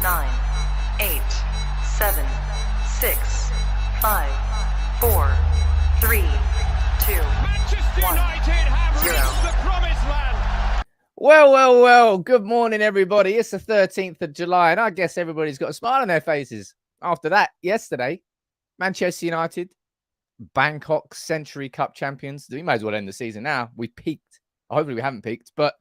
9, 8, 7, 6, 5, 4, 3, 2, Manchester 1, United have 0. reached the promised land. Well. Good morning, everybody. It's the 13th of July, and I guess everybody's got a smile on their faces. After that, yesterday, Manchester United, Bangkok Century Cup champions. We may as well end the season now. We peaked. Hopefully we haven't peaked, but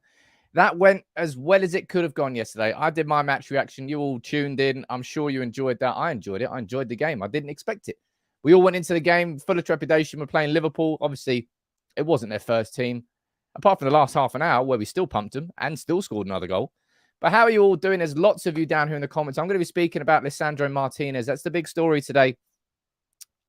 that went as well as it could have gone yesterday. I did my match reaction. You all tuned in. I'm sure you enjoyed that. I enjoyed it. I enjoyed the game. I didn't expect it. We all went into the game full of trepidation. We're playing Liverpool. Obviously, it wasn't their first team, apart from the last half an hour where we still pumped them and still scored another goal. But how are you all doing? There's lots of you down here in the comments. I'm going to be speaking about Lisandro Martinez. That's the big story today.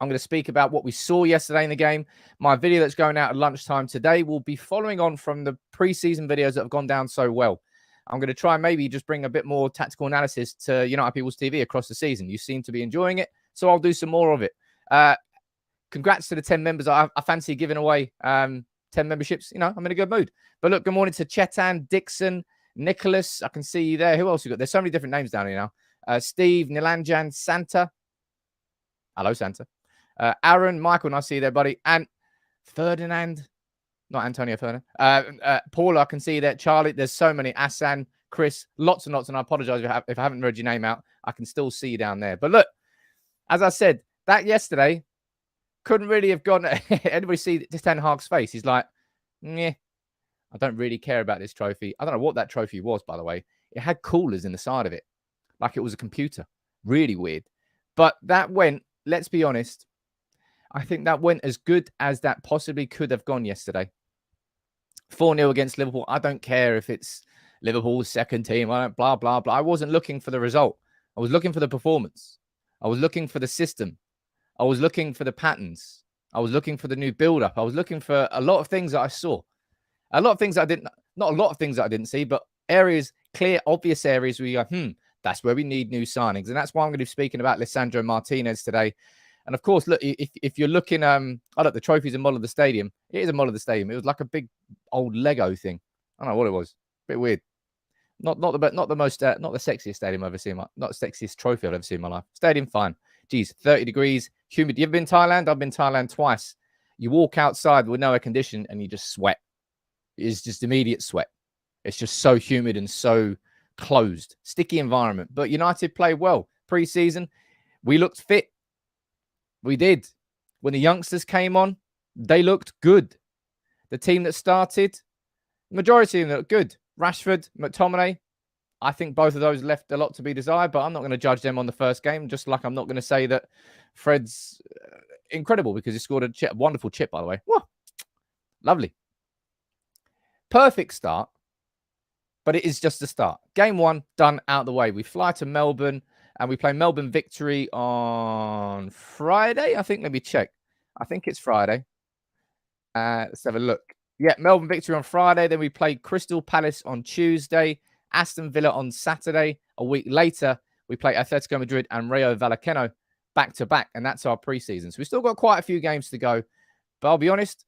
I'm going to speak about what we saw yesterday in the game. My video that's going out at lunchtime today will be following on from the preseason videos that have gone down so well. I'm going to try and maybe just bring a bit more tactical analysis to United People's TV across the season. You seem to be enjoying it, so I'll do some more of it. Congrats to the 10 members. I fancy giving away 10 memberships. You know, I'm in a good mood. But look, good morning to Chetan, Dixon, Nicholas. I can see you there. Who else you got? There's so many different names down here now. Steve, Nilanjan, Santa. Hello, Santa. Aaron, Michael, nice to see you there, buddy. And Ferdinand, not Antonio Ferdinand. Paul, I can see you there. Charlie, there's so many. Asan, Chris, lots and lots. And I apologize if I haven't read your name out. I can still see you down there. But look, as I said, that yesterday couldn't really have gone. Anybody see Ten Hag's face? He's like, yeah, I don't really care about this trophy. I don't know what that trophy was, by the way. It had coolers in the side of it, like it was a computer. Really weird. But that went, let's be honest, I think that went as good as that possibly could have gone yesterday. 4-0 against Liverpool. I don't care if it's Liverpool's second team. I don't blah, blah, blah. I wasn't looking for the result. I was looking for the performance. I was looking for the system. I was looking for the patterns. I was looking for the new build-up. I was looking for a lot of things that I saw. A lot of things that I didn't, not a lot of things that I didn't see, but areas, clear, obvious areas where you go, that's where we need new signings. And that's why I'm going to be speaking about Lisandro Martinez today. And of course, look, if you're looking, the trophy's a model of the stadium. It is a model of the stadium. It was like a big old Lego thing. I don't know what it was. A bit weird. Not the sexiest stadium I've ever seen. Not the sexiest trophy I've ever seen in my life. Stadium, fine. Geez, 30 degrees, humid. You ever been to Thailand? I've been to Thailand twice. You walk outside with no air condition and you just sweat. It's just immediate sweat. It's just so humid and so closed. Sticky environment. But United played well. Pre-season, we looked fit. We did. When the youngsters came on, they looked good. The team that started, majority of them looked good. Rashford, McTominay, I think both of those left a lot to be desired, but I'm not going to judge them on the first game, just like I'm not going to say that Fred's incredible because he scored a wonderful chip, by the way. Whoa. Lovely. Perfect start, but it is just a start. Game 1, done, out the way. We fly to Melbourne. And we play Melbourne Victory on Friday. I think, let me check. I think it's Friday. Let's have a look. Yeah, Melbourne Victory on Friday. Then we play Crystal Palace on Tuesday. Aston Villa on Saturday. A week later, we play Atletico Madrid and Rayo Vallecano back-to-back. And that's our preseason. So we've still got quite a few games to go. But I'll be honest,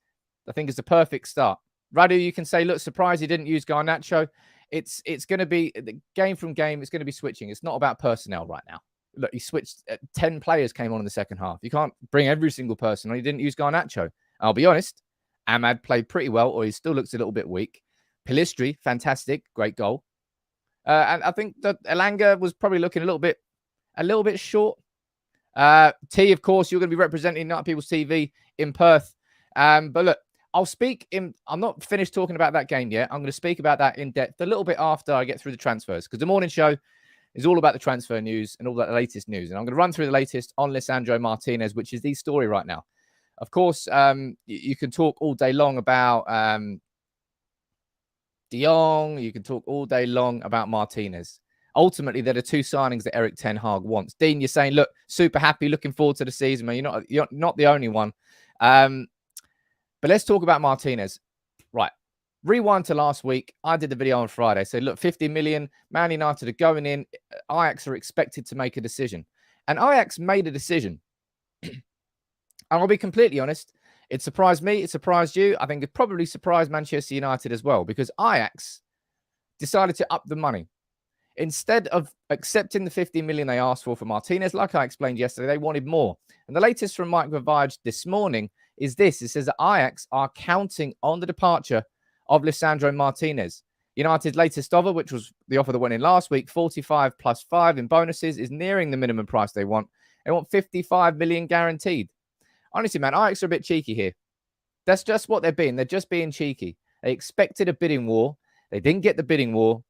I think it's the perfect start. Radu, you can say, look, surprised he didn't use Garnacho. It's going to be game from game. It's going to be switching. It's not about personnel right now. Look, he switched. 10 players came on in the second half. You can't bring every single person on. He didn't use Garnacho. I'll be honest. Ahmad played pretty well, or he still looks a little bit weak. Pellistri, fantastic, great goal. And I think that Elanga was probably looking a little bit short. T, of course, you're going to be representing United People's TV in Perth. But look. I'm not finished talking about that game yet. I'm going to speak about that in depth a little bit after I get through the transfers, because the morning show is all about the transfer news and all that latest news. And I'm going to run through the latest on Lisandro Martinez, which is the story right now. Of course, you can talk all day long about De Jong. You can talk all day long about Martinez. Ultimately, they're the two signings that Erik Ten Hag wants. Dean, you're saying, look, super happy, looking forward to the season, man. You're not the only one. But let's talk about Martinez. Right. Rewind to last week. I did the video on Friday. Said, look, 50 million. Man United are going in. Ajax are expected to make a decision. And Ajax made a decision. And I'll be completely honest. It surprised me. It surprised you. I think it probably surprised Manchester United as well, because Ajax decided to up the money. Instead of accepting the 50 million they asked for Martinez, like I explained yesterday, they wanted more. And the latest from Mike Vavage this morning is this. It says that Ajax are counting on the departure of Lisandro Martinez. United's latest offer, which was the offer that went in last week, 45 plus 5 in bonuses, is nearing the minimum price they want. They want 55 million guaranteed. Honestly, man, Ajax are a bit cheeky here. That's just what they're being. They're just being cheeky. They expected a bidding war. They didn't get the bidding war,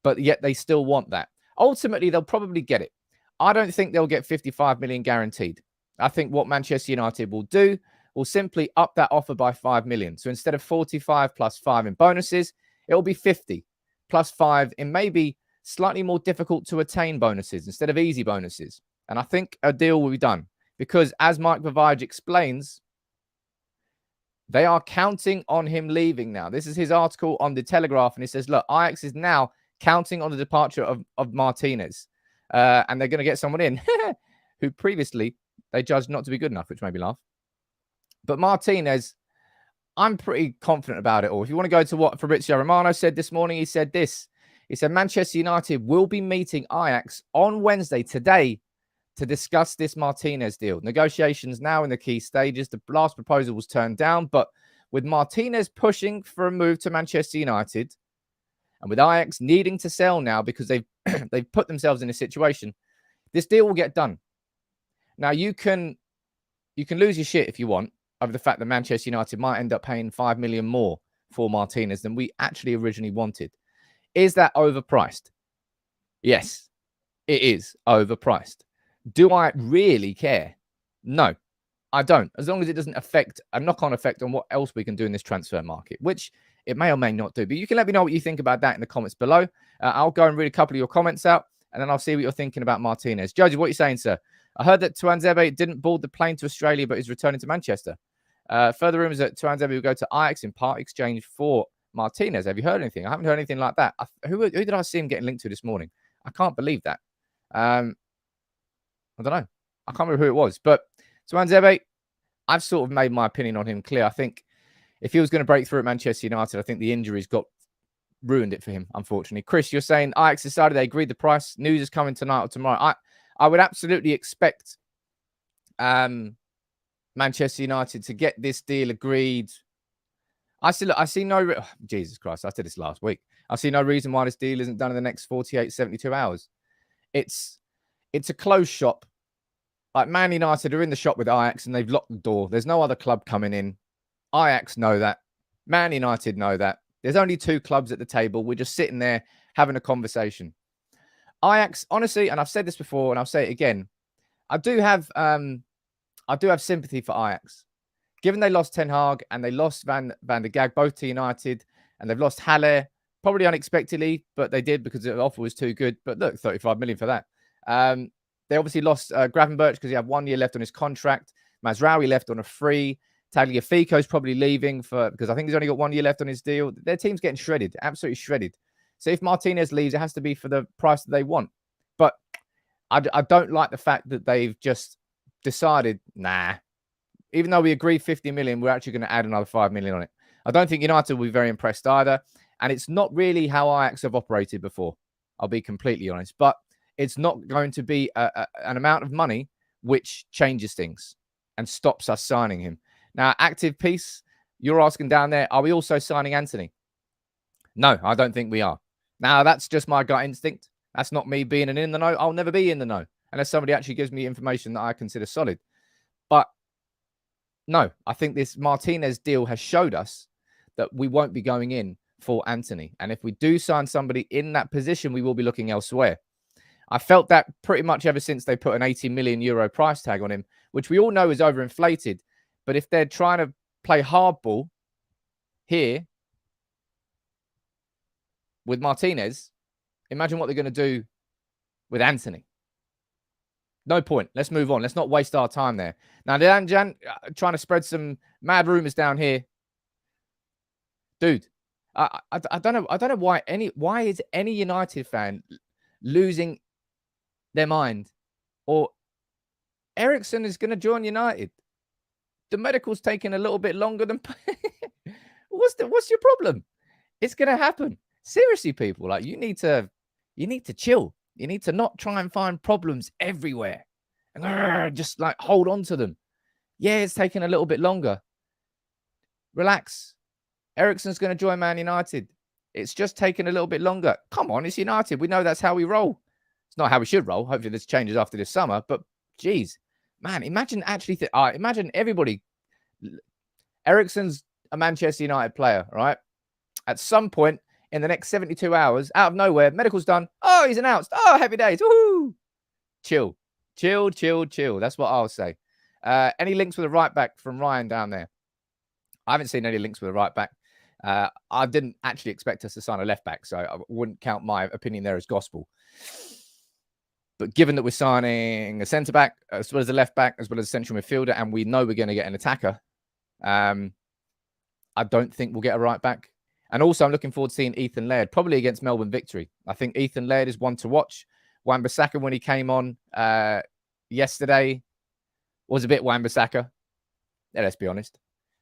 but yet they still want that. Ultimately, they'll probably get it. I don't think they'll get 55 million guaranteed. I think what Manchester United will do will simply up that offer by 5 million. So instead of 45 plus 5 in bonuses, it will be 50 plus 5 in maybe slightly more difficult to attain bonuses instead of easy bonuses. And I think a deal will be done because, as Mike Vavage explains, they are counting on him leaving now. This is his article on The Telegraph, and he says, look, Ajax is now counting on the departure of Martinez. And they're going to get someone in who previously they judged not to be good enough, which made me laugh. But Martinez, I'm pretty confident about it all. If you want to go to what Fabrizio Romano said this morning, he said this. He said Manchester United will be meeting Ajax on Wednesday, today, to discuss this Martinez deal. Negotiations now in the key stages. The last proposal was turned down, but with Martinez pushing for a move to Manchester United and with Ajax needing to sell now because they've put themselves in a situation, this deal will get done. Now, you can lose your shit if you want over the fact that Manchester United might end up paying 5 million more for Martinez than we actually originally wanted. Is that overpriced? Yes, it is overpriced. Do I really care? No, I don't. As long as it doesn't affect a knock-on effect on what else we can do in this transfer market, which it may or may not do. But you can let me know what you think about that in the comments below. I'll go and read a couple of your comments out, and then I'll see what you're thinking about Martinez. Joji, what are you saying, sir? I heard that Tuanzebe didn't board the plane to Australia, but is returning to Manchester. Further rumors that Tuanzebe will go to Ajax in part exchange for Martinez. Have you heard anything? I haven't heard anything like that. Who did I see him getting linked to this morning? I can't believe that. I don't know. I can't remember who it was. But Tuanzebe, I've sort of made my opinion on him clear. I think if he was going to break through at Manchester United, I think the injuries ruined it for him, unfortunately. Chris, you're saying Ajax decided they agreed the price. News is coming tonight or tomorrow. I would absolutely expect Manchester United to get this deal agreed. I see no... Jesus Christ, I said this last week. I see no reason why this deal isn't done in the next 48, 72 hours. It's a closed shop. Like Man United are in the shop with Ajax and they've locked the door. There's no other club coming in. Ajax know that. Man United know that. There's only two clubs at the table. We're just sitting there having a conversation. Ajax, honestly, and I've said this before and I'll say it again, I do have sympathy for Ajax. Given they lost Ten Hag and they lost Van der Gaag, both to United, and they've lost Haller, probably unexpectedly, but they did because the offer was too good. But look, 35 million for that. They obviously lost Gravenberch because he had 1 year left on his contract. Mazraoui left on a free. Tagliafico's probably leaving because I think he's only got 1 year left on his deal. Their team's getting shredded, absolutely shredded. So if Martinez leaves, it has to be for the price that they want. But I don't like the fact that they've just decided, nah, even though we agreed 50 million, we're actually going to add another 5 million on it. I don't think United will be very impressed either. And it's not really how Ajax have operated before. I'll be completely honest. But it's not going to be an amount of money which changes things and stops us signing him. Now, active piece, you're asking down there, are we also signing Anthony? No, I don't think we are. Now, that's just my gut instinct. That's not me being in the know. I'll never be in the know unless somebody actually gives me information that I consider solid. But no, I think this Martinez deal has showed us that we won't be going in for Anthony. And if we do sign somebody in that position, we will be looking elsewhere. I felt that pretty much ever since they put an 80 million euro price tag on him, which we all know is overinflated. But if they're trying to play hardball here with Martinez, imagine what they're going to do with Anthony. No point. Let's move on. Let's not waste our time there. Now, Jan, trying to spread some mad rumors down here. Dude, I don't know. I don't know why is any United fan losing their mind, or Eriksen is going to join United. The medical's taking a little bit longer than what's your problem? It's going to happen. Seriously, people, like you need to You need to chill. You need to not try and find problems everywhere and just like hold on to them. Yeah, it's taking a little bit longer. Relax. Eriksen's going to join Man United. It's just taking a little bit longer. Come on, it's United. We know that's how we roll. It's not how we should roll. Hopefully this changes after this summer. But geez, man, imagine actually, imagine everybody. Eriksen's a Manchester United player, right? At some point in the next 72 hours, out of nowhere, medical's done. Oh, he's announced. Oh, happy days. Woohoo! Chill. Chill, chill, chill. That's what I'll say. Any links with a right back from Ryan down there? I haven't seen any links with a right back. I didn't actually expect us to sign a left back, so I wouldn't count my opinion there as gospel. But given that we're signing a centre back, as well as a left back, as well as a central midfielder, and we know we're going to get an attacker, I don't think we'll get a right back. And also, I'm looking forward to seeing Ethan Laird, probably against Melbourne Victory. I think Ethan Laird is one to watch. Wan-Bissaka, when he came on yesterday, was a bit Wan-Bissaka. Yeah, let's be honest.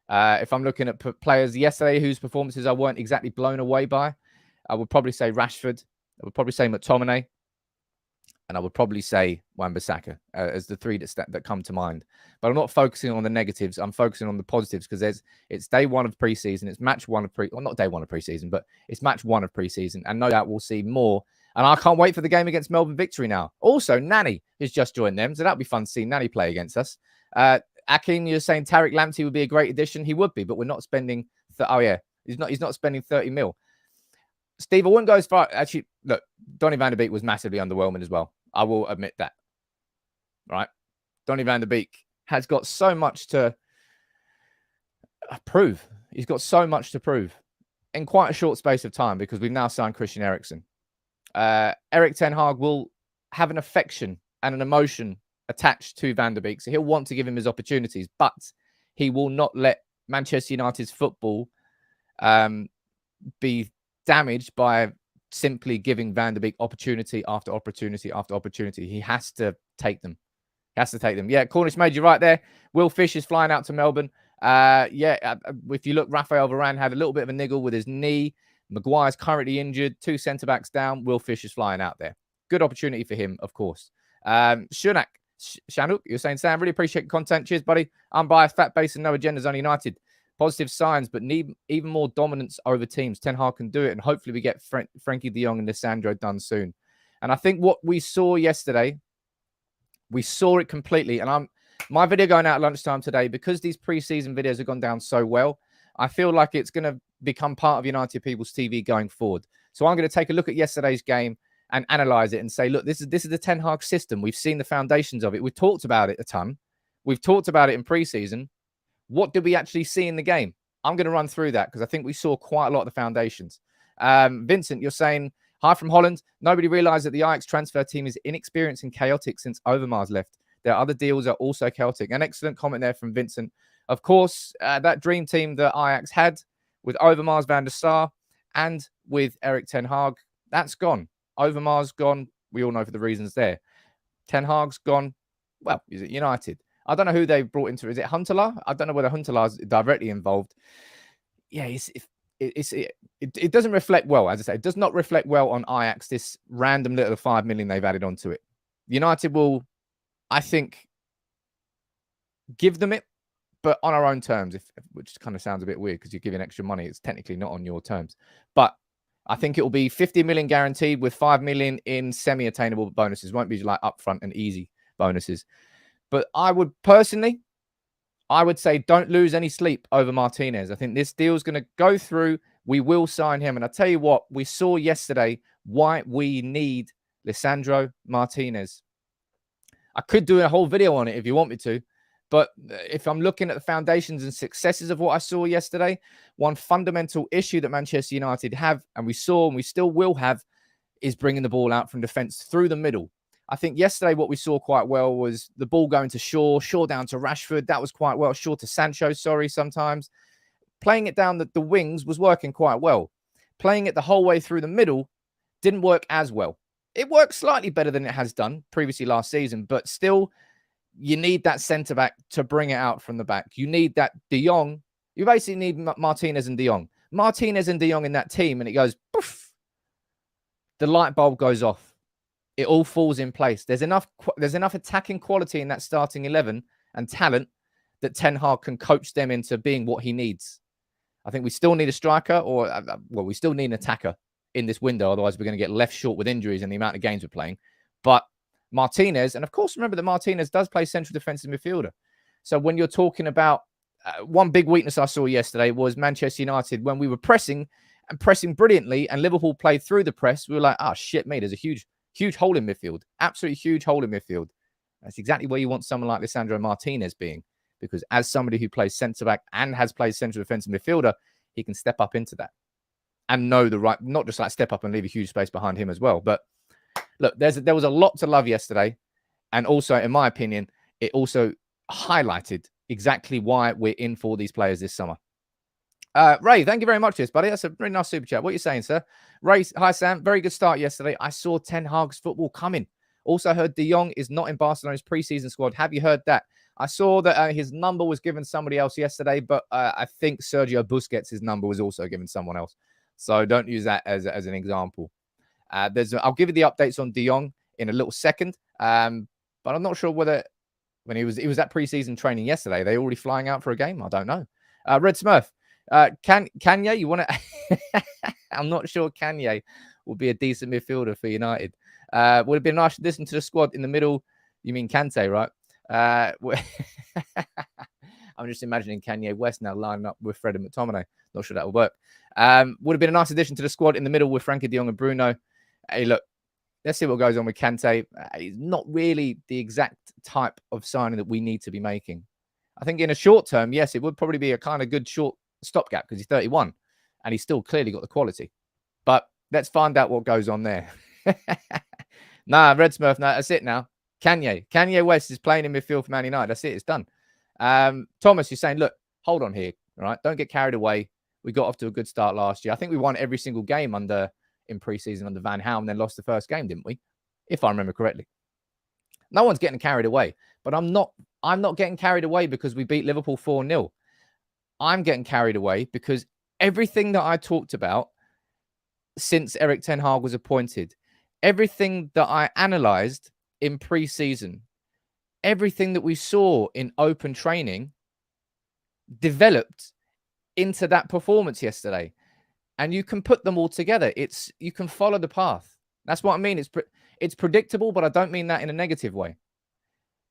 If I'm looking at players yesterday whose performances I weren't exactly blown away by, I would probably say Rashford. I would probably say McTominay. And I would probably say Wan-Bissaka as the three that come to mind. But I'm not focusing on the negatives. I'm focusing on the positives because it's day one of preseason. It's match one of not day one of preseason, but it's match one of preseason. And no doubt we'll see more. And I can't wait for the game against Melbourne Victory now. Also, Nani has just joined them. So that'll be fun to see Nani play against us. Akin, you're saying Tariq Lamptey would be a great addition. He would be, but we're not spending. He's not spending 30 mil. Steve, I wouldn't go as far. Actually, look, Donny van de Beek was massively underwhelming as well. I will admit that. Right? Donny van de Beek has got so much to prove. He's got so much to prove in quite a short space of time because we've now signed Christian Eriksen. Erik ten Hag will have an affection and an emotion attached to Van der Beek. So he'll want to give him his opportunities, but he will not let Manchester United's football be damaged by simply giving Van der Beek opportunity after opportunity after opportunity. He has to take them. Yeah, Cornish made you right there. Will Fish is flying out to Melbourne. If you look, Raphael Varane had a little bit of a niggle with his knee. Maguire's currently injured. 2 centre-backs down. Will Fish is flying out there. Good opportunity for him, of course. Shanuk, you're saying, Sam, really appreciate your content. Cheers, buddy. Unbiased, fat base, and no agendas on United. Positive signs, but need even more dominance over teams. Ten Hag can do it, and hopefully we get Frankie de Jong and Lisandro done soon. And I think what we saw yesterday, we saw it completely. And my video going out at lunchtime today, because these preseason videos have gone down so well, I feel like it's going to become part of United People's TV going forward. So I'm going to take a look at yesterday's game and analyze it and say, look, this is the Ten Hag system. We've seen the foundations of it. We've talked about it a ton. We've talked about it in preseason. What did we actually see in the game? I'm going to run through that because I think we saw quite a lot of the foundations. Vincent, you're saying, hi from Holland. Nobody realized that the Ajax transfer team is inexperienced and chaotic since Overmars left. Their other deals are also chaotic. An excellent comment there from Vincent. Of course, that dream team that Ajax had with Overmars, Van der Sar, and with Erik ten Hag, that's gone. Overmars gone. We all know for the reasons there. Ten Hag's gone. Well, is it United? I don't know who they brought into it. Is it Huntelaar? I don't know whether Huntelaar is directly involved. Yeah, it doesn't reflect well, as I say. It does not reflect well on Ajax, this random little 5 million they've added onto it. United will, I think, give them it, but on our own terms, which kind of sounds a bit weird because you're giving extra money. It's technically not on your terms. But I think it will be 50 million guaranteed with 5 million in semi-attainable bonuses. Won't be like upfront and easy bonuses. But I would say don't lose any sleep over Martinez. I think this deal is going to go through. We will sign him. And I tell you what, we saw yesterday why we need Lisandro Martinez. I could do a whole video on it if you want me to. But if I'm looking at the foundations and successes of what I saw yesterday, one fundamental issue that Manchester United have, and we saw and we still will have, is bringing the ball out from defence through the middle. I think yesterday what we saw quite well was the ball going to Shaw down to Rashford. That was quite well. Shaw to Sancho, sometimes. Playing it down the wings was working quite well. Playing it the whole way through the middle didn't work as well. It worked slightly better than it has done previously last season, but still, you need that centre-back to bring it out from the back. You need that De Jong. You basically need Martinez and De Jong. Martinez and De Jong in that team, and it goes, poof. the light bulb goes off. It all falls in place. There's enough attacking quality in that starting 11 and talent that Ten Hag can coach them into being what he needs. I think we still need a striker, or we still need an attacker in this window. Otherwise, we're going to get left short with injuries and the amount of games we're playing. But Martinez, and of course, remember that Martinez does play central defensive midfielder. So when you're talking about one big weakness I saw yesterday was Manchester United, when we were pressing brilliantly and Liverpool played through the press, we were like, oh, shit, mate, there's a huge hole in midfield. Absolutely huge hole in midfield. That's exactly where you want someone like Lisandro Martinez being, because as somebody who plays centre-back and has played central defensive midfielder, he can step up into that and know the right, not just like step up and leave a huge space behind him as well. But look, there was a lot to love yesterday. And also, in my opinion, it also highlighted exactly why we're in for these players this summer. Ray, thank you very much for this, buddy. That's a very nice super chat. What are you saying, sir? Ray, hi, Sam. Very good start yesterday. I saw Ten Hag's football coming. Also heard De Jong is not in Barcelona's preseason squad. Have you heard that? I saw that his number was given somebody else yesterday, but I think Sergio Busquets' number was also given someone else. So don't use that as an example. I'll give you the updates on De Jong in a little second, but I'm not sure whether when he was at preseason training yesterday, they already flying out for a game. I don't know. Red Smurf, Kanye, you want to? I'm not sure Kanye will be a decent midfielder for United. Would have been nice to listen to the squad in the middle. You mean Kante, right? I'm just imagining Kanye West now lining up with Fred and McTominay. Not sure that will work. Would have been a nice addition to the squad in the middle with Frankie de Jong and Bruno. Hey, look, let's see what goes on with Kante. He's not really the exact type of signing that we need to be making. I think in a short term, yes, it would probably be a kind of good short stopgap because he's 31 and he's still clearly got the quality. But let's find out what goes on there. Nah, Red Smurf, no, that's it now. Kanye West is playing in midfield for Man United. That's it. It's done. Thomas, you're saying, look, hold on here. All right. Don't get carried away. We got off to a good start last year. I think we won every single game in preseason under Van Gaal and then lost the first game, didn't we? If I remember correctly. No one's getting carried away, but I'm not getting carried away because we beat Liverpool 4-0. I'm getting carried away because everything that I talked about since Erik ten Hag was appointed, everything that I analysed in pre-season, everything that we saw in open training developed into that performance yesterday. And you can put them all together. You can follow the path. That's what I mean. It's predictable, but I don't mean that in a negative way.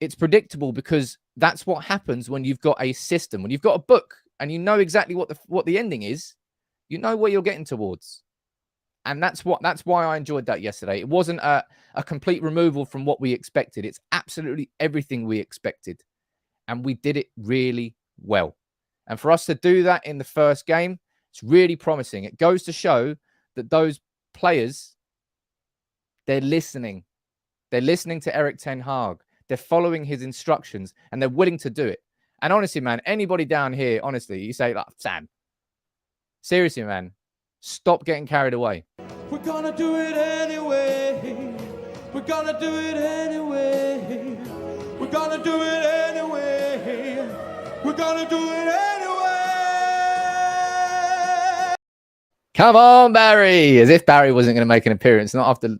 It's predictable because that's what happens when you've got a system, when you've got a book and you know exactly what the ending is. You know where you're getting towards. And that's why I enjoyed that yesterday. It wasn't a complete removal from what we expected. It's absolutely everything we expected. And we did it really well. And for us to do that in the first game, it's really promising. It goes to show that those players, they're listening. They're listening to Erik ten Hag. They're following his instructions and they're willing to do it. And honestly, man, anybody down here, honestly, you say, like, Sam, seriously, man, stop getting carried away. We're gonna do it anyway. We're gonna do it anyway. We're gonna do it anyway. We're gonna do it anyway. Come on, Barry. As if Barry wasn't going to make an appearance, not after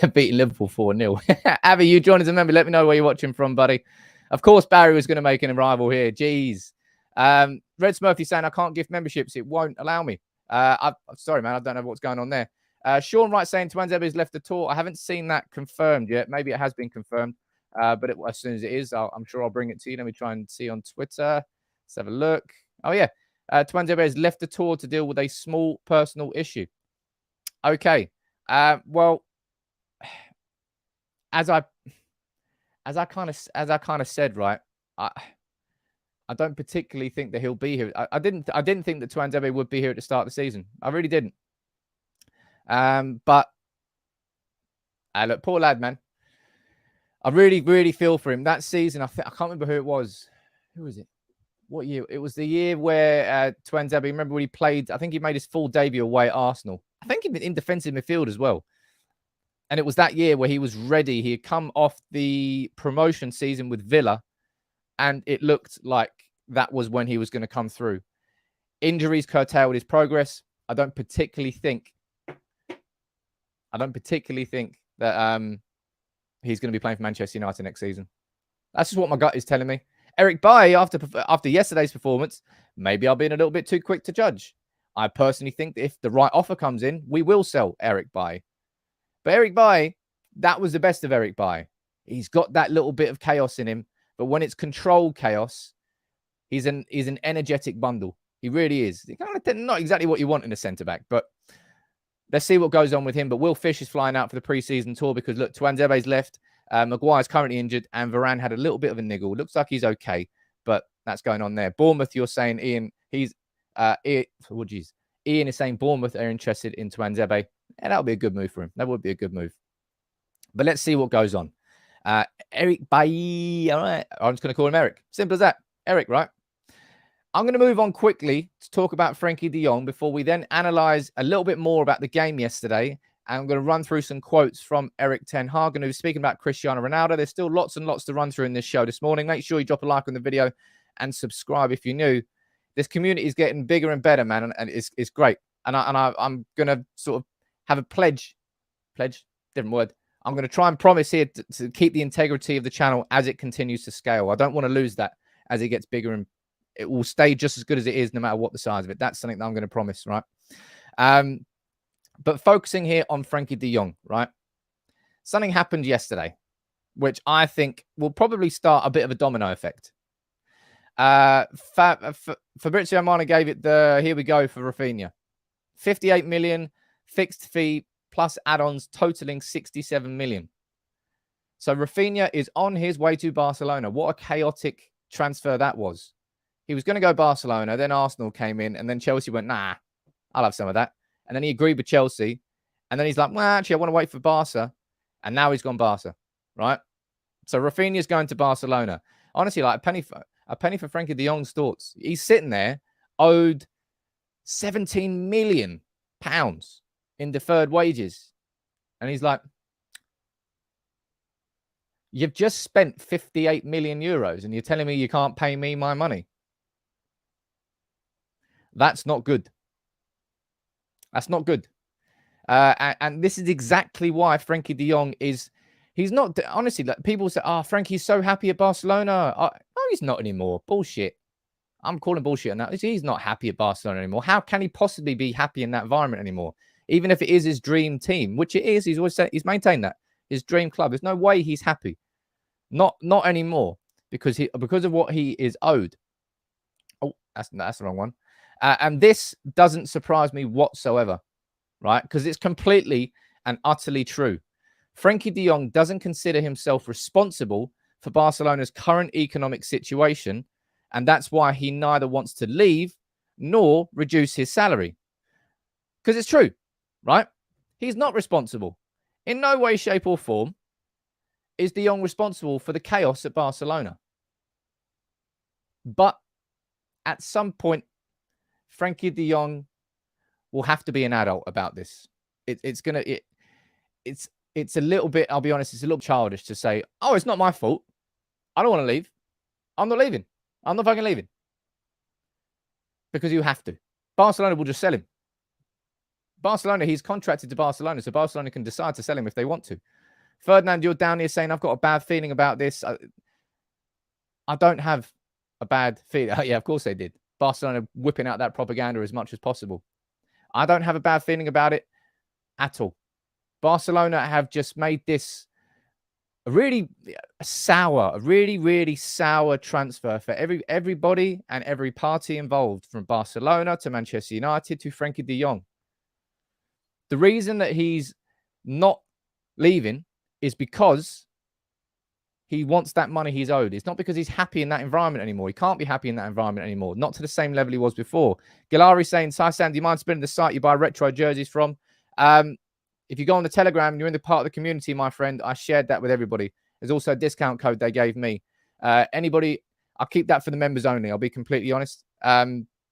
beating Liverpool 4-0. Abby, you join as a member. Let me know where you're watching from, buddy. Of course, Barry was going to make an arrival here. Jeez. Red Smurfy saying, I can't give memberships. It won't allow me. I'm sorry, man. I don't know what's going on there. Sean Wright saying Tuanzebe has left the tour. I haven't seen that confirmed yet. Maybe it has been confirmed. But as soon as it is, I'm sure I'll bring it to you. Let me try and see on Twitter. Let's have a look. Oh, yeah. Tuanzebe has left the tour to deal with a small personal issue. Okay. Well, as I kind of said, right, I don't particularly think that he'll be here. I didn't think that Tuanzebe would be here at the start of the season. I really didn't. But look, poor lad, man. I really, really feel for him. That season, I can't remember who it was. Who was it? What year? It was the year where Tuanzebe, remember when he played, I think he made his full debut away at Arsenal. I think in defensive midfield as well. And it was that year where he was ready. He had come off the promotion season with Villa. And it looked like that was when he was going to come through. Injuries curtailed his progress. I don't particularly think I don't particularly think that he's going to be playing for Manchester United next season. That's just what my gut is telling me. Eric Bailly, after yesterday's performance, maybe I've been a little bit too quick to judge. I personally think that if the right offer comes in, we will sell Eric Bailly. But Eric Bailly, that was the best of Eric Bailly. He's got that little bit of chaos in him, but when it's controlled chaos, he's an energetic bundle. He really is. Kind of not exactly what you want in a centre-back, but let's see what goes on with him. But Will Fish is flying out for the pre-season tour because, look, Tuanzebe's left. Maguire's currently injured, and Varane had a little bit of a niggle. Looks like he's okay, but that's going on there. Bournemouth, you're saying, Ian, Ian is saying Bournemouth are interested in Tuanzebe. And that would be a good move for him. That would be a good move. But let's see what goes on. Eric Bailly. All right. I'm just going to call him Erik. Simple as that. Erik, right? I'm going to move on quickly to talk about Frenkie de Jong before we then analyze a little bit more about the game yesterday. And I'm going to run through some quotes from Erik ten Hag, who's speaking about Cristiano Ronaldo. There's still lots and lots to run through in this show this morning. Make sure you drop a like on the video and subscribe if you're new. This community is getting bigger and better, man, and it's great. And I'm going to sort of have a pledge, different word. I'm going to try and promise here to keep the integrity of the channel as it continues to scale. I don't want to lose that as it gets bigger, and it will stay just as good as it is no matter what the size of it. That's something that I'm going to promise, right? But focusing here on Frenkie de Jong, right? Something happened yesterday, which I think will probably start a bit of a domino effect. Fabrizio Romano gave it the here we go for Rafinha. 58 million fixed fee plus add-ons totaling 67 million. So Rafinha is on his way to Barcelona. What a chaotic transfer that was. He was going to go Barcelona, then Arsenal came in, and then Chelsea went, nah, I'll have some of that. And then he agreed with Chelsea. And then he's like, well, actually, I want to wait for Barca. And now he's gone Barca, right? So Rafinha's going to Barcelona. Honestly, like a penny for Frenkie de Jong's thoughts. He's sitting there, owed 17 million pounds in deferred wages. And he's like, you've just spent 58 million euros and you're telling me you can't pay me my money. That's not good. That's not good. And this is exactly why Frenkie de Jong is... He's not... Honestly, like, people say, oh, Frankie's so happy at Barcelona. No, he's not anymore. Bullshit. I'm calling bullshit on that. He's not happy at Barcelona anymore. How can he possibly be happy in that environment anymore? Even if it is his dream team, which it is. He's always said, he's maintained that. His dream club. There's no way he's happy. Not anymore. Because of what he is owed. Oh, that's the wrong one. And this doesn't surprise me whatsoever, right? Because it's completely and utterly true. Frenkie de Jong doesn't consider himself responsible for Barcelona's current economic situation, and that's why he neither wants to leave nor reduce his salary. Because it's true, right? He's not responsible. In no way, shape, or form is de Jong responsible for the chaos at Barcelona. But at some point, Frenkie de Jong will have to be an adult about this. It's a little bit, I'll be honest, it's a little childish to say, oh, it's not my fault. I don't want to leave. I'm not leaving. I'm not fucking leaving. Because you have to. Barcelona will just sell him. Barcelona, he's contracted to Barcelona, so Barcelona can decide to sell him if they want to. Ferdinand, you're down here saying, I've got a bad feeling about this. I don't have a bad feeling. Yeah, of course they did. Barcelona whipping out that propaganda as much as possible. I don't have a bad feeling about it at all. Barcelona have just made this a really sour transfer for everybody and every party involved, from Barcelona to Manchester United to Frenkie de Jong. The reason that he's not leaving is because he wants that money he's owed. It's not because he's happy in that environment anymore. He can't be happy in that environment anymore. Not to the same level he was before. Galari saying, Sai Sam, do you mind spinning the site you buy retro jerseys from? If you go on the Telegram and you're in the part of the community, my friend, I shared that with everybody. There's also a discount code they gave me. Anybody, I'll keep that for the members only. I'll be completely honest,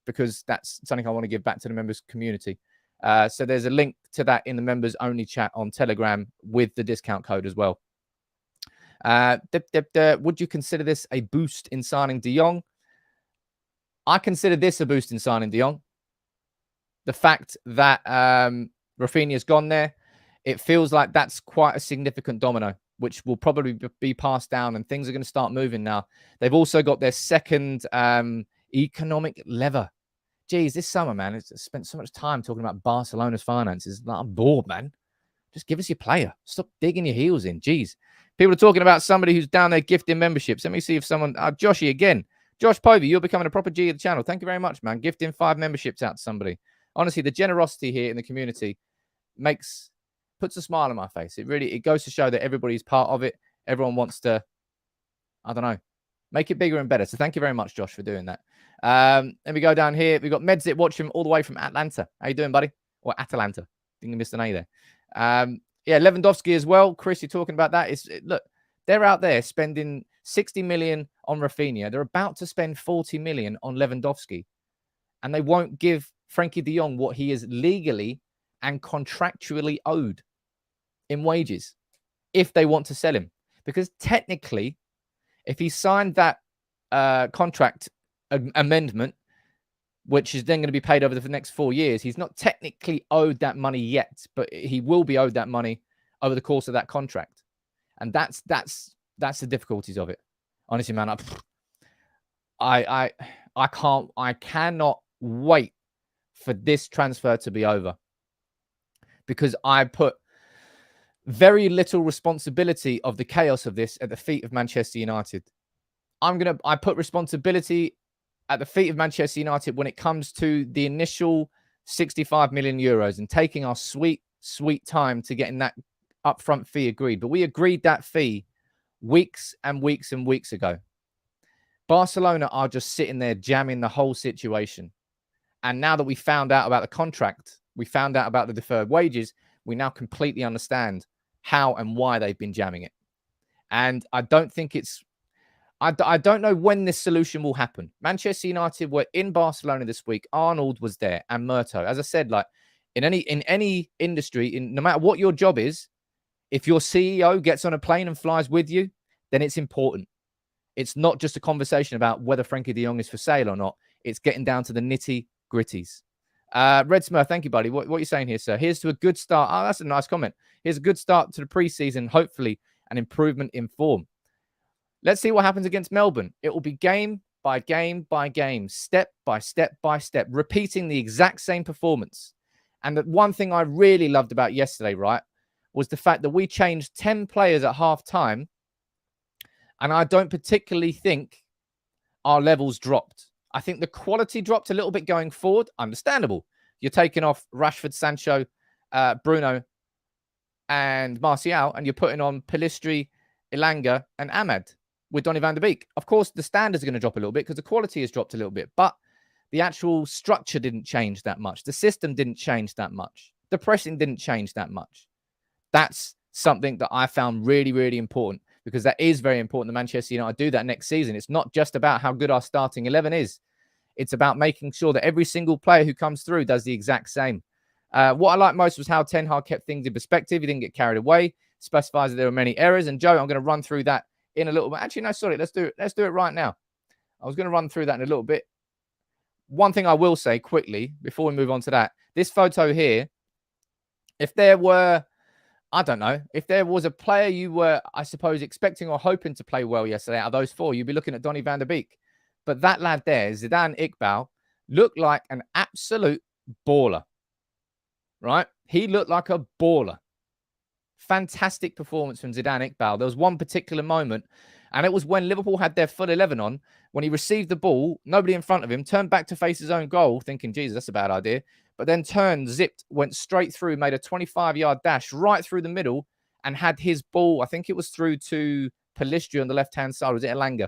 because that's something I want to give back to the members community. So there's a link to that in the members only chat on Telegram with the discount code as well. Would you consider this a boost in signing de Jong? I consider this a boost in signing de Jong. The fact that Rafinha's gone there, it feels like that's quite a significant domino, which will probably be passed down, and things are going to start moving now. They've also got their second economic lever. Geez, this summer, man, it's spent so much time talking about Barcelona's finances. Like, I'm bored, man. Just give us your player. Stop digging your heels in. Jeez. People are talking about somebody who's down there gifting memberships. Let me see if someone... Joshy again. Josh Povey, you're becoming a proper G of the channel. Thank you very much, man. Gifting 5 memberships out to somebody. Honestly, the generosity here in the community puts a smile on my face. It goes to show that everybody's part of it. Everyone wants to, I don't know, make it bigger and better. So thank you very much, Josh, for doing that. Let me go down here. We've got Medzit watching all the way from Atlanta. How you doing, buddy? Or Atalanta. Think you missed an A there. Yeah, Lewandowski as well. Chris, you're talking about that. Look, they're out there spending 60 million on Rafinha. They're about to spend 40 million on Lewandowski. And they won't give Frankie de Jong what he is legally and contractually owed in wages if they want to sell him. Because technically, if he signed that contract amendment, which is then going to be paid over the next 4 years, he's not technically owed that money yet, but he will be owed that money over the course of that contract. And that's the difficulties of it. Honestly, man, I cannot wait for this transfer to be over, because I put very little responsibility of the chaos of this at the feet of Manchester United. I put responsibility at the feet of Manchester United when it comes to the initial 65 million euros and taking our sweet, sweet time to getting that upfront fee agreed. But we agreed that fee weeks and weeks and weeks ago. Barcelona are just sitting there jamming the whole situation. And now that we found out about the contract, we found out about the deferred wages, we now completely understand how and why they've been jamming it. And I don't think I don't know when this solution will happen. Manchester United were in Barcelona this week. Arnold was there and Murto. As I said, like in any industry, no matter what your job is, if your CEO gets on a plane and flies with you, then it's important. It's not just a conversation about whether Frankie de Jong is for sale or not. It's getting down to the nitty-gritties. Red Smurf, thank you, buddy. What are you saying here, sir? Here's to a good start. Oh, that's a nice comment. Here's a good start to the preseason. Hopefully, an improvement in form. Let's see what happens against Melbourne. It will be game by game by game, step by step by step, repeating the exact same performance. And the one thing I really loved about yesterday, right, was the fact that we changed 10 players at half-time, and I don't particularly think our levels dropped. I think the quality dropped a little bit going forward. Understandable. You're taking off Rashford, Sancho, Bruno, and Martial, and you're putting on Pellistri, Elanga, and Ahmad with Donny van de Beek. Of course, the standards are going to drop a little bit because the quality has dropped a little bit, but the actual structure didn't change that much. The system didn't change that much. The pressing didn't change that much. That's something that I found really, really important, because that is very important that Manchester United do that next season. It's not just about how good our starting 11 is. It's about making sure that every single player who comes through does the exact same. What I liked most was how Ten Hag kept things in perspective. He didn't get carried away. Specifies that there were many errors. And Joe, I'm going to run through that in a little bit. Actually, no, sorry. Let's do it right now. I was going to run through that in a little bit. One thing I will say quickly before we move on to that, this photo here, if there were, I don't know, if there was a player you were, I suppose, expecting or hoping to play well yesterday out of those four, you'd be looking at Donny van de Beek. But that lad there, Zidane Iqbal, looked like an absolute baller, right? He looked like a baller. Fantastic performance from Zidane Iqbal. There was one particular moment, and it was when Liverpool had their full 11 on, when he received the ball, nobody in front of him, turned back to face his own goal, thinking, Jesus, that's a bad idea. But then turned, zipped, went straight through, made a 25-yard dash right through the middle, and had his ball, I think it was through to Pellistri on the left-hand side. Was it Elanga?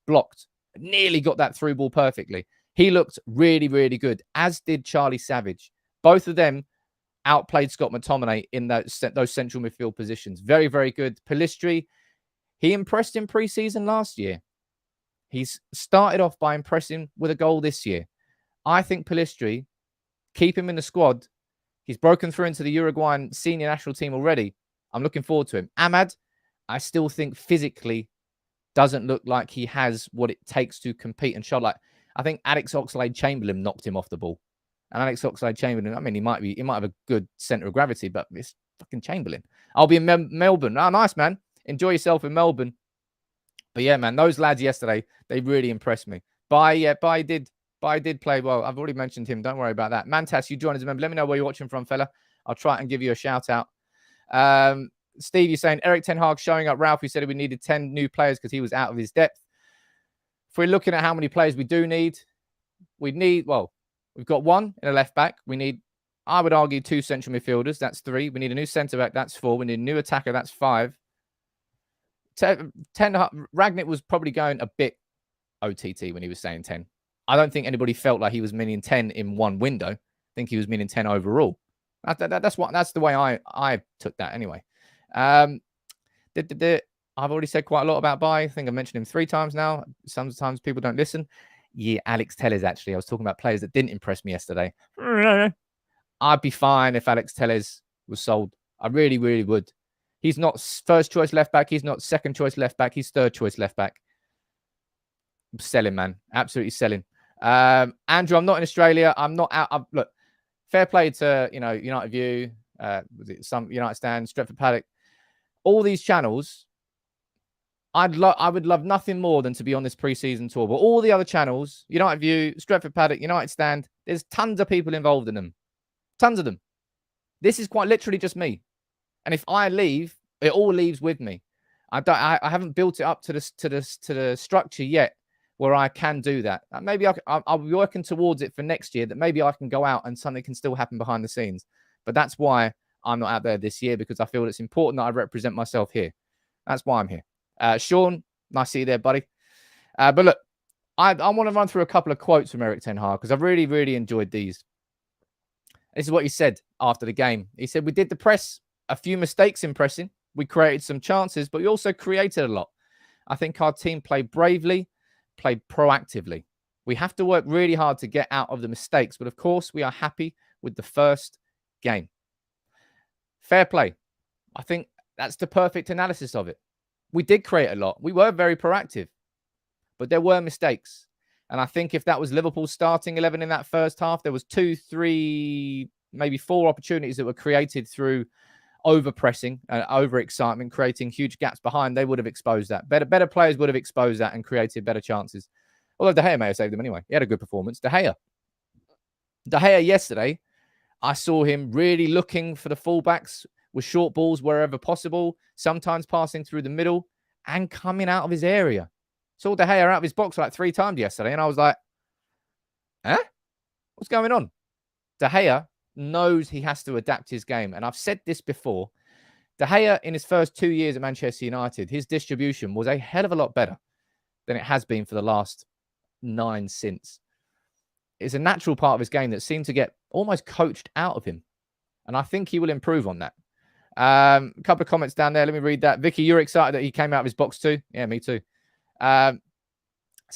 Blocked. Nearly got that through ball perfectly. He looked really, really good, as did Charlie Savage. Both of them outplayed Scott McTominay in those central midfield positions. Very, very good. Pellistri, he impressed in pre-season last year. He's started off by impressing with a goal this year. I think Pellistri, keep him in the squad. He's broken through into the Uruguayan senior national team already. I'm looking forward to him. Ahmad, I still think physically doesn't look like he has what it takes to compete and shot. Like, I think Alex Oxlade-Chamberlain knocked him off the ball. And Alex Oxlade-Chamberlain, I mean, he might have a good centre of gravity, but it's fucking Chamberlain. I'll be in Melbourne. Oh, nice, man. Enjoy yourself in Melbourne. But yeah, man, those lads yesterday, they really impressed me. Bai did play well. I've already mentioned him. Don't worry about that. Mantas, you join as a member. Let me know where you're watching from, fella. I'll try and give you a shout out. Steve, you're saying Erik Ten Hag showing up. Ralph, you said we needed 10 new players because he was out of his depth. If we're looking at how many players we do need, we've got one in a left back. We need, I would argue, 2 central midfielders. That's 3. We need a new centre back. That's 4. We need a new attacker. That's 5. Ragnick was probably going a bit OTT when he was saying 10. I don't think anybody felt like he was meaning 10 in one window. I think he was meaning 10 overall. That's the way I took that anyway. I've already said quite a lot about Bai. I think I've mentioned him 3 times now. Sometimes people don't listen. Yeah, Alex Telles, actually. I was talking about players that didn't impress me yesterday. I'd be fine if Alex Telles was sold. I really, really would. He's not first choice left back. He's not second choice left back. He's third choice left back. I'm selling, man. Absolutely selling. Andrew, I'm not in Australia. I'm not out. Look, fair play to, United View, some United Stand, Stretford Paddock. All these channels, I would love nothing more than to be on this pre-season tour. But all the other channels, United View, Stretford Paddock, United Stand, there's tons of people involved in them. Tons of them. This is quite literally just me. And if I leave, it all leaves with me. I haven't built it up to the structure yet where I can do that. Maybe I'll be working towards it for next year, that maybe I can go out and something can still happen behind the scenes. But that's why I'm not out there this year, because I feel it's important that I represent myself here. That's why I'm here. Sean, nice to see you there, buddy. But look, I want to run through a couple of quotes from Erik Ten Hag because I've really, really enjoyed these. This is what he said after the game. He said, we did the press, a few mistakes in pressing. We created some chances, but we also created a lot. I think our team played bravely, played proactively. We have to work really hard to get out of the mistakes, but of course, we are happy with the first game. Fair play. I think that's the perfect analysis of it. We did create a lot. We were very proactive, but there were mistakes. And I think if that was Liverpool's starting 11 in that first half, there was 2, 3, maybe 4 opportunities that were created through over-pressing and over-excitement, creating huge gaps behind. They would have exposed that. Better players would have exposed that and created better chances. Although De Gea may have saved them anyway. He had a good performance. De Gea yesterday, I saw him really looking for the fullbacks with short balls wherever possible, sometimes passing through the middle and coming out of his area. Saw De Gea out of his box like 3 times yesterday, and I was like, what's going on? De Gea knows he has to adapt his game. And I've said this before. De Gea, in his first 2 years at Manchester United, his distribution was a hell of a lot better than it has been for the last 9 since. It's a natural part of his game that seemed to get almost coached out of him. And I think he will improve on that. A couple of comments down there. Let me read that. Vicky, you're excited that he came out of his box too? Yeah, me too. Sam,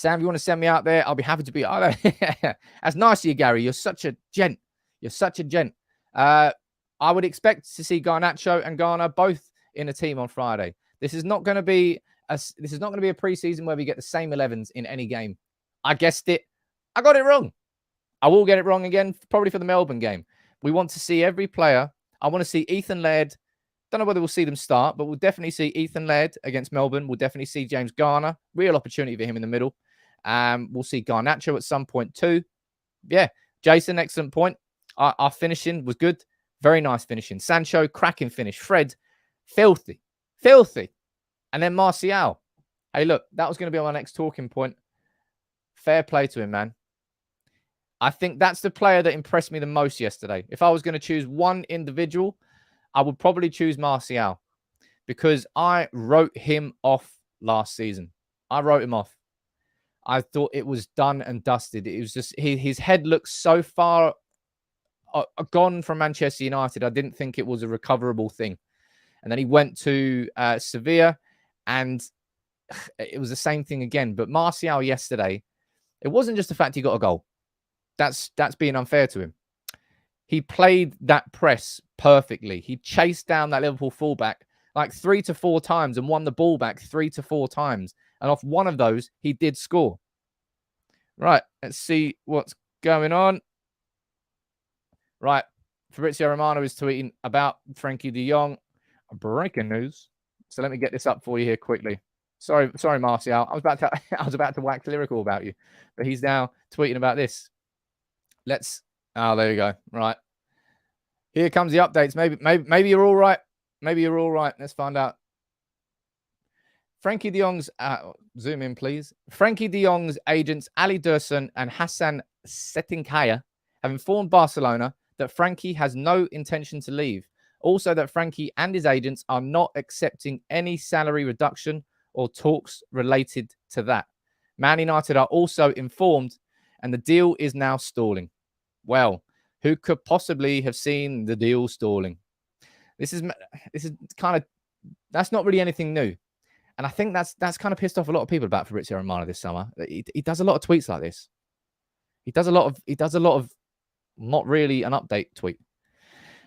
if you want to send me out there, I'll be happy to be. That's nice of you, Gary. You're such a gent. You're such a gent. I would expect to see Garnacho and Garner both in a team on Friday. This is not going to be a preseason where we get the same 11s in any game. I guessed it. I got it wrong. I will get it wrong again, probably for the Melbourne game. We want to see every player. I want to see Ethan Laird. Don't know whether we'll see them start, but we'll definitely see Ethan Laird against Melbourne. We'll definitely see James Garner. Real opportunity for him in the middle. We'll see Garnacho at some point too. Yeah, Jason, excellent point. Our finishing was good. Very nice finishing. Sancho, cracking finish. Fred, filthy. And then Martial. Hey, look, that was going to be my next talking point. Fair play to him, man. I think that's the player that impressed me the most yesterday. If I was going to choose one individual, I would probably choose Martial because I wrote him off last season. I wrote him off. I thought it was done and dusted. It was just his head looked so far gone from Manchester United. I didn't think it was a recoverable thing. And then he went to Sevilla and it was the same thing again. But Martial yesterday, it wasn't just the fact he got a goal. That's being unfair to him. He played that press perfectly. He chased down that Liverpool fullback like 3 to 4 times and won the ball back 3 to 4 times. And off one of those, he did score. Right, let's see what's going on. Right. Fabrizio Romano is tweeting about Frankie De Jong. Breaking news. So let me get this up for you here quickly. Sorry, Martial. I was about to wax lyrical about you, but he's now tweeting about this. Oh, there you go. Right. Here comes the updates. Maybe you're all right. Maybe you're all right. Let's find out. Frankie De Jong's zoom in, please. Frankie De Jong's agents Ali Dursun and Hassan Setinkaya have informed Barcelona that Frankie has no intention to leave. Also, that Frankie and his agents are not accepting any salary reduction or talks related to that. Man United are also informed, and the deal is now stalling. Well, who could possibly have seen the deal stalling? This is kind of, that's not really anything new. And I think that's kind of pissed off a lot of people about Fabrizio Romano this summer. He does a lot of tweets like this. He does a lot of not really an update tweet.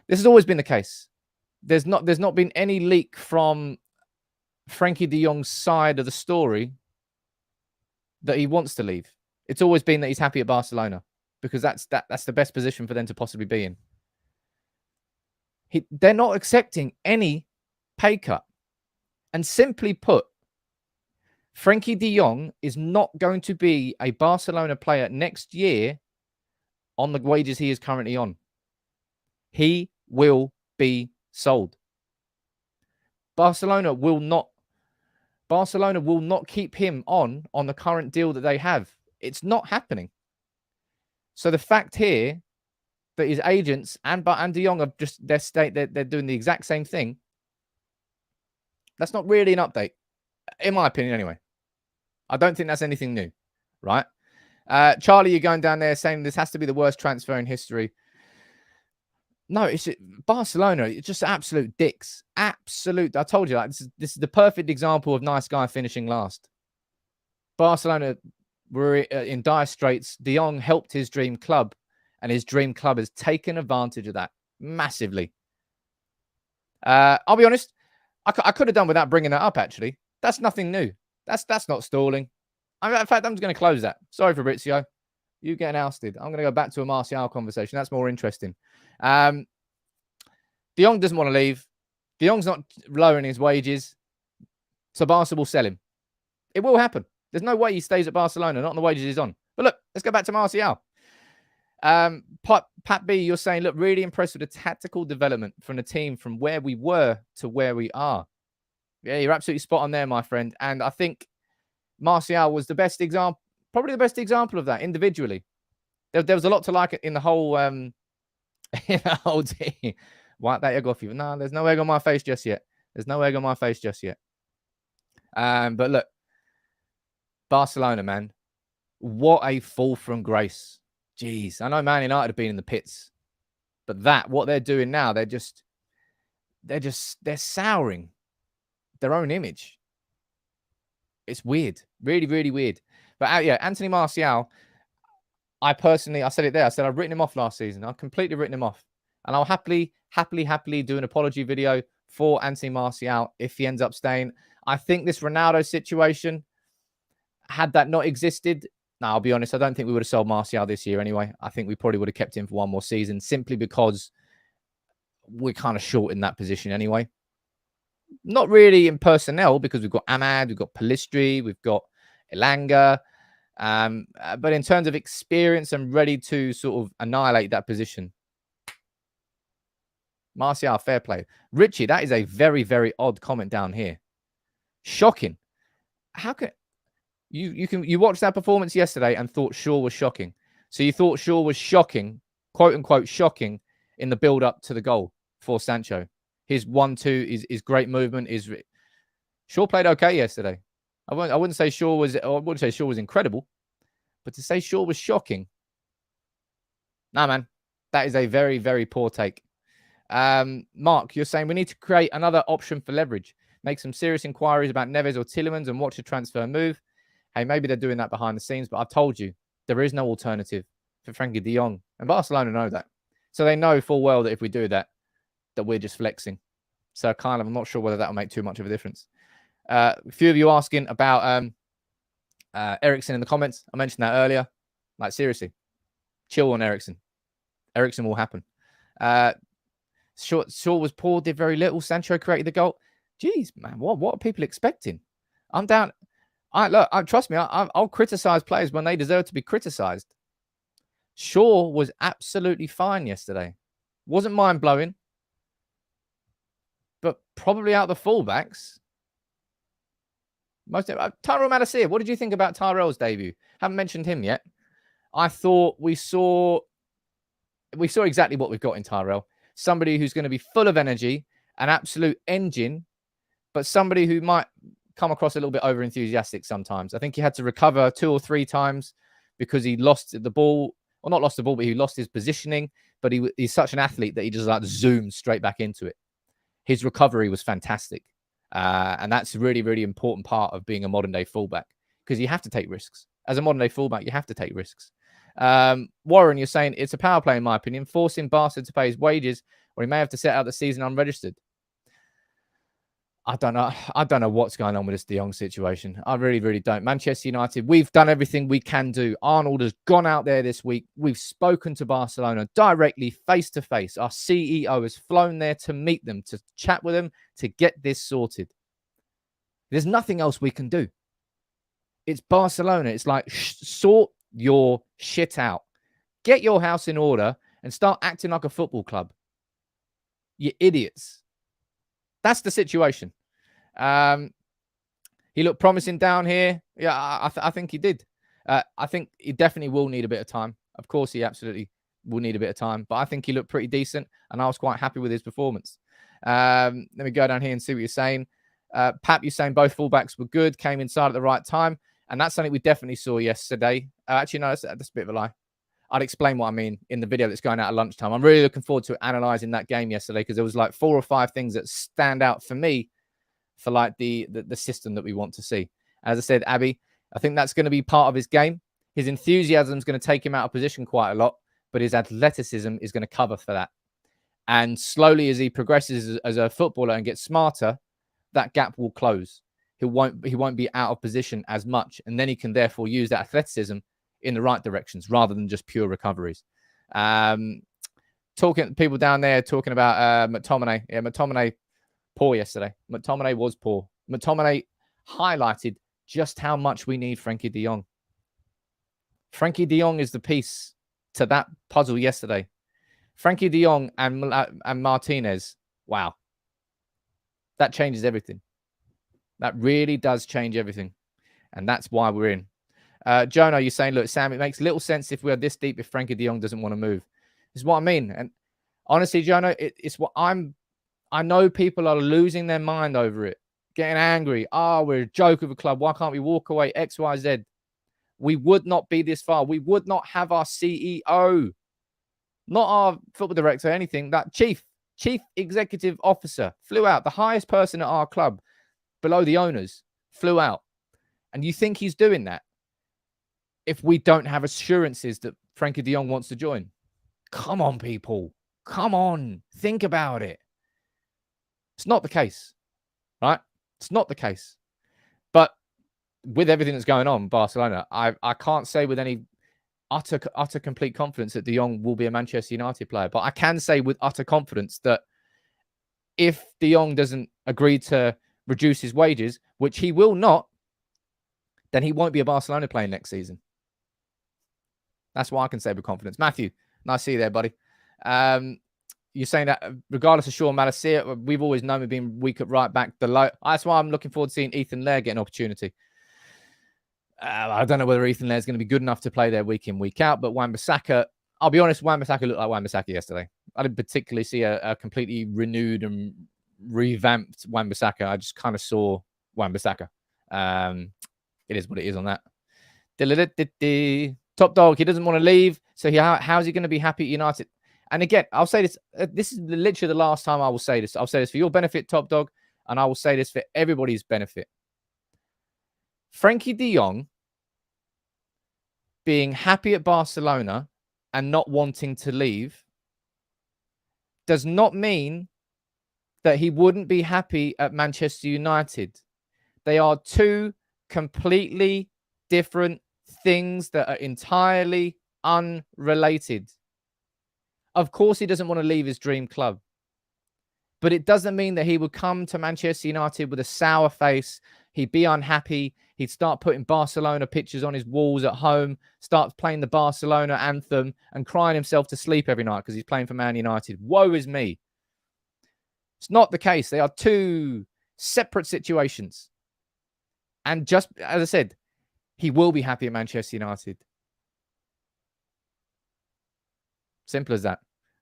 This has always been the case. There's not been any leak from Frankie De Jong's side of the story that he wants to leave. It's always been that he's happy at Barcelona because that's the best position for them to possibly be in. They're not accepting any pay cut. And simply put, Frankie De Jong is not going to be a Barcelona player next year on the wages he is currently on. He will be sold. Barcelona will not keep him on the current deal that they have. It's not happening. So the fact here that his agents and De Jong are just they're doing the exact same thing. That's not really an update, in my opinion, anyway. I don't think that's anything new, right? Charlie, you're going down there saying this has to be the worst transfer in history. No, it's Barcelona. It's just absolute dicks. Absolute. I told you, like, this is the perfect example of nice guy finishing last. Barcelona were in dire straits. De Jong helped his dream club, and his dream club has taken advantage of that massively. I'll be honest. I could have done without bringing that up, actually. That's nothing new. That's not stalling. In fact, I'm just going to close that. Sorry, Fabrizio. You getting ousted. I'm going to go back to a Martial conversation. That's more interesting. De Jong doesn't want to leave. De Jong's not lowering his wages. So Barca will sell him. It will happen. There's no way he stays at Barcelona, not on the wages he's on. But look, let's go back to Martial. Pat B, you're saying, look, really impressed with the tactical development from the team from where we were to where we are. Yeah, you're absolutely spot on there, my friend. And I think Martial was the best example, probably the best example of that individually. There was a lot to like in the whole in the whole team. Wipe that egg off you. No, there's no egg on my face just yet. There's no egg on my face just yet. But look, Barcelona, man, what a fall from grace. Jeez, I know Man United have been in the pits, but what they're doing now, they're souring their own image. It's weird, really, really weird. But yeah, Anthony Martial, I said it there. I said I've written him off last season. I've completely written him off, and I'll happily do an apology video for Anthony Martial if he ends up staying. I think this Ronaldo situation, had that not existed, now, I'll be honest, I don't think we would have sold Martial this year anyway. I think we probably would have kept him for one more season simply because we're kind of short in that position anyway. Not really in personnel because we've got Ahmad, we've got Pellistri, we've got Elanga. But in terms of experience and ready to sort of annihilate that position, Martial, fair play. Richie, that is a very, very odd comment down here. Shocking. How can... You watched that performance yesterday and thought Shaw was shocking. So you thought Shaw was shocking, quote unquote shocking, in the build up to the goal for Sancho. His 1-2 is great movement. Shaw played okay yesterday. I wouldn't say Shaw was incredible, but to say Shaw was shocking, nah, man, that is a very, very poor take. Mark, you're saying we need to create another option for leverage. Make some serious inquiries about Neves or Tielemans and watch the transfer move. Hey, maybe they're doing that behind the scenes, but I've told you there is no alternative for Frankie De Jong. And Barcelona know that. So they know full well that if we do that, that we're just flexing. So kind of, I'm not sure whether that will make too much of a difference. A few of you asking about Eriksen in the comments. I mentioned that earlier. Like, seriously, chill on Eriksen. Eriksen will happen. Shaw was poor, did very little. Sancho created the goal. Jeez, man, what are people expecting? I'm down. Trust me, I'll criticize players when they deserve to be criticized. Shaw was absolutely fine yesterday. Wasn't mind-blowing, but probably out of the fullbacks. Tyrell Malacia, what did you think about Tyrell's debut? Haven't mentioned him yet. I thought we saw exactly what we've got in Tyrell. Somebody who's going to be full of energy, an absolute engine, but somebody who might come across a little bit over-enthusiastic sometimes. I think he had to recover 2 or 3 times because he lost the ball. Well, not lost the ball, but he lost his positioning. But he's such an athlete that he just like zoomed straight back into it. His recovery was fantastic. And that's a really, really important part of being a modern-day fullback because you have to take risks. As a modern-day fullback, you have to take risks. Warren, you're saying it's a power play, in my opinion, forcing Barca to pay his wages, or he may have to set out the season unregistered. I don't know what's going on with this De Jong situation. I really, really don't. Manchester United, we've done everything we can do. Arnold has gone out there this week. We've spoken to Barcelona directly, face to face. Our CEO has flown there to meet them, to chat with them, to get this sorted. There's nothing else we can do. It's Barcelona. It's like, sort your shit out. Get your house in order and start acting like a football club. You idiots. That's the situation. He looked promising down here. Yeah, I think he did. I think he definitely will need a bit of time. Of course, he absolutely will need a bit of time. But I think he looked pretty decent, and I was quite happy with his performance. Let me go down here and see what you're saying. Pap, you're saying both fullbacks were good, came inside at the right time. And that's something we definitely saw yesterday. Actually, no, that's a bit of a lie. I'd explain what I mean in the video that's going out at lunchtime. I'm really looking forward to analysing that game yesterday because there was like 4 or 5 things that stand out for me for like the system that we want to see. As I said, Abby, I think that's going to be part of his game. His enthusiasm is going to take him out of position quite a lot, but his athleticism is going to cover for that. And slowly as he progresses as a footballer and gets smarter, that gap will close. He won't be out of position as much, and then he can therefore use that athleticism in the right directions rather than just pure recoveries. People down there talking about McTominay. Yeah, McTominay poor yesterday. McTominay was poor. McTominay highlighted just how much we need Frankie De Jong. Frankie De Jong is the piece to that puzzle yesterday. Frankie De Jong and Martinez. Wow. That changes everything. That really does change everything. And that's why we're in. Jonah, you're saying, look, Sam, it makes little sense if we're this deep if Frankie De Jong doesn't want to move. This is what I mean. And honestly, Jonah, it's what I know people are losing their mind over it, getting angry. We're a joke of a club. Why can't we walk away? X, Y, Z. We would not be this far. We would not have our CEO, not our football director, anything. That chief executive officer flew out. The highest person at our club, below the owners, flew out. And you think he's doing that if we don't have assurances that Frankie De Jong wants to join? Come on, people. Come on. Think about it. It's not the case, right? It's not the case. But with everything that's going on in Barcelona, I can't say with any utter complete confidence that De Jong will be a Manchester United player. But I can say with utter confidence that if De Jong doesn't agree to reduce his wages, which he will not, then he won't be a Barcelona player next season. That's what I can say with confidence. Matthew, nice to see you there, buddy. You're saying that regardless of Shaw and Malacia, we've always known we've been weak at right back. That's why I'm looking forward to seeing Ethan Lair get an opportunity. I don't know whether Ethan Lair is going to be good enough to play there week in, week out, but Wan-Bissaka, I'll be honest, Wan-Bissaka looked like Wan-Bissaka yesterday. I didn't particularly see a completely renewed and revamped Wan-Bissaka. I just kind of saw Wan-Bissaka. It is what it is on that. Top dog, he doesn't want to leave, so how's he going to be happy at United? And again, I'll say this. This is literally the last time I will say this. I'll say this for your benefit, Top Dog, and I will say this for everybody's benefit. Frankie De Jong being happy at Barcelona and not wanting to leave does not mean that he wouldn't be happy at Manchester United. They are two completely different things that are entirely unrelated. Of course, he doesn't want to leave his dream club. But it doesn't mean that he would come to Manchester United with a sour face. He'd be unhappy. He'd start putting Barcelona pictures on his walls at home, start playing the Barcelona anthem and crying himself to sleep every night because he's playing for Man United. Woe is me. It's not the case. They are two separate situations. And just as I said, he will be happy at Manchester United. Simple as that.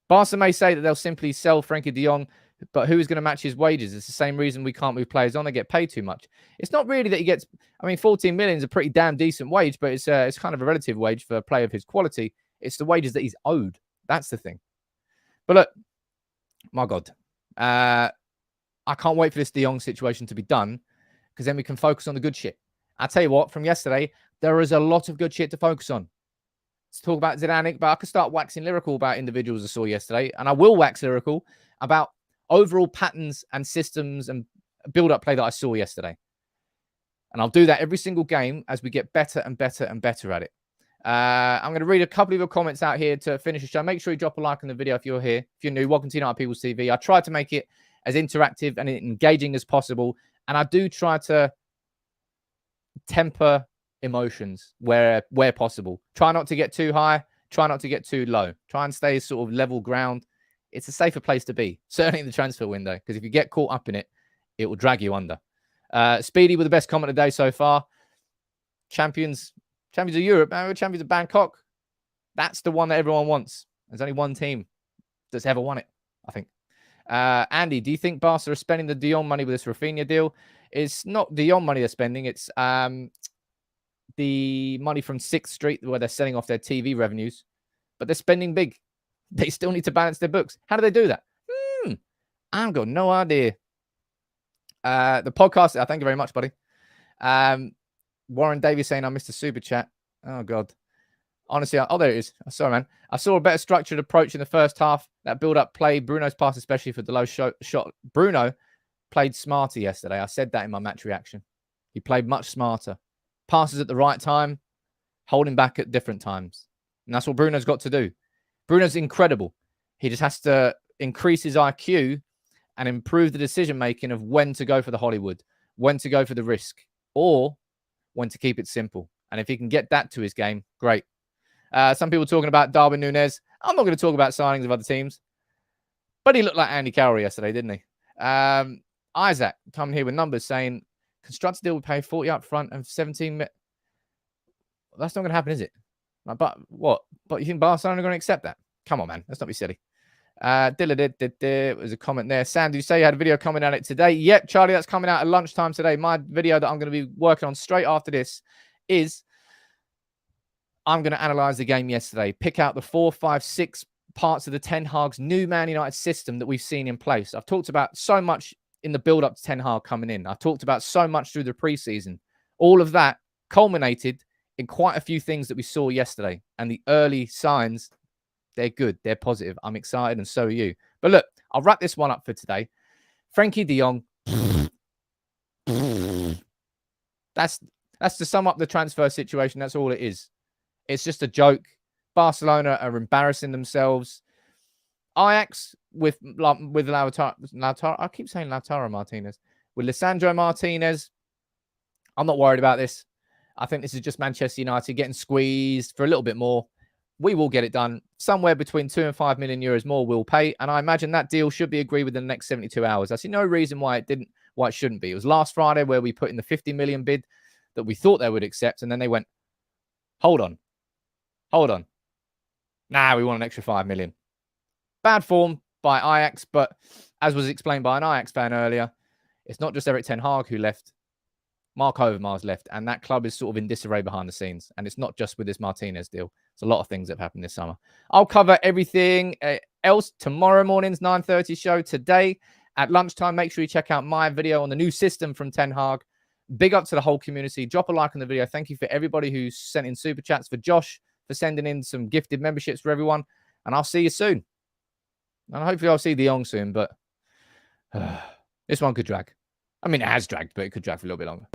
Barca may say that they'll simply sell Frankie De Jong, but who is going to match his wages? It's the same reason we can't move players on. They get paid too much. It's not really that he gets... I mean, 14 million is a pretty damn decent wage, but it's kind of a relative wage for a player of his quality. It's the wages that he's owed. That's the thing. But look, my God. I can't wait for this De Jong situation to be done because then we can focus on the good shit. I'll tell you what, from yesterday, there is a lot of good shit to focus on. Let's talk about Zidane, but I could start waxing lyrical about individuals I saw yesterday, and I will wax lyrical about overall patterns and systems and build-up play that I saw yesterday. And I'll do that every single game as we get better and better and better at it. I'm going to read a couple of your comments out here to finish the show. Make sure you drop a like on the video if you're here. If you're new, welcome to United People's TV. I try to make it as interactive and engaging as possible. And I do try to temper emotions where possible. Try not to get too high. Try not to get too low. Try and stay sort of level ground. It's a safer place to be, certainly in the transfer window, because if you get caught up in it, it will drag you under. Speedy with the best comment of the day so far. Champions of Europe, we're champions of Bangkok. That's the one that everyone wants. There's only one team that's ever won it, I think. Andy, do you think Barca are spending the De Jong money with this Rafinha deal? It's not De Jong money they're spending. It's the money from 6th Street where they're selling off their TV revenues. But they're spending big. They still need to balance their books. How do they do that? I've got no idea. The podcast, thank you very much, buddy. Warren Davies saying I missed a super chat. Oh, God. Honestly, there it is. Sorry, man. I saw a better structured approach in the first half. That build-up play, Bruno's pass, especially for the low shot. Bruno played smarter yesterday. I said that in my match reaction. He played much smarter. Passes at the right time, holding back at different times. And that's what Bruno's got to do. Bruno's incredible. He just has to increase his IQ and improve the decision-making of when to go for the Hollywood, when to go for the risk, or when to keep it simple. And if he can get that to his game, great. Some people talking about Darwin Núñez. I'm not going to talk about signings of other teams. But he looked like Andy Carroll yesterday, didn't he? Isaac coming here with numbers saying, constructed deal would pay 40 up front and 17... That's not going to happen, is it? But what? But you think Barcelona are going to accept that? Come on, man. Let's not be silly. There was a comment there. Sam, do you say you had a video coming out it today? Yep, Charlie, that's coming out at lunchtime today. My video that I'm going to be working on straight after this is I'm going to analyze the game yesterday. Pick out the 4, 5, 6 parts of the Ten Hag's new Man United system that we've seen in place. I've talked about so much in the build-up to Ten Hag coming in. I've talked about so much through the preseason. All of that culminated in quite a few things that we saw yesterday. And the early signs, they're good. They're positive. I'm excited and so are you. But look, I'll wrap this one up for today. Frankie De Jong. That's to sum up the transfer situation. That's all it is. It's just a joke. Barcelona are embarrassing themselves. Ajax with Lautaro. I keep saying Lautaro Martinez. With Lisandro Martinez, I'm not worried about this. I think this is just Manchester United getting squeezed for a little bit more. We will get it done. Somewhere between 2 and 5 million euros more we'll pay. And I imagine that deal should be agreed within the next 72 hours. I see no reason why it shouldn't be. It was last Friday where we put in the 50 million bid that we thought they would accept. And then they went, hold on. Nah, we want an extra 5 million. Bad form by Ajax. But as was explained by an Ajax fan earlier, it's not just Erik Ten Hag who left. Mark Overmars left, and that club is sort of in disarray behind the scenes. And it's not just with this Martinez deal. It's a lot of things that have happened this summer. I'll cover everything else tomorrow morning's 9:30 show. Today at lunchtime, make sure you check out my video on the new system from Ten Hag. Big up to the whole community. Drop a like on the video. Thank you for everybody who sent in super chats. For Josh, for sending in some gifted memberships for everyone. And I'll see you soon. And hopefully I'll see De Jong soon, but this one could drag. I mean, it has dragged, but it could drag for a little bit longer.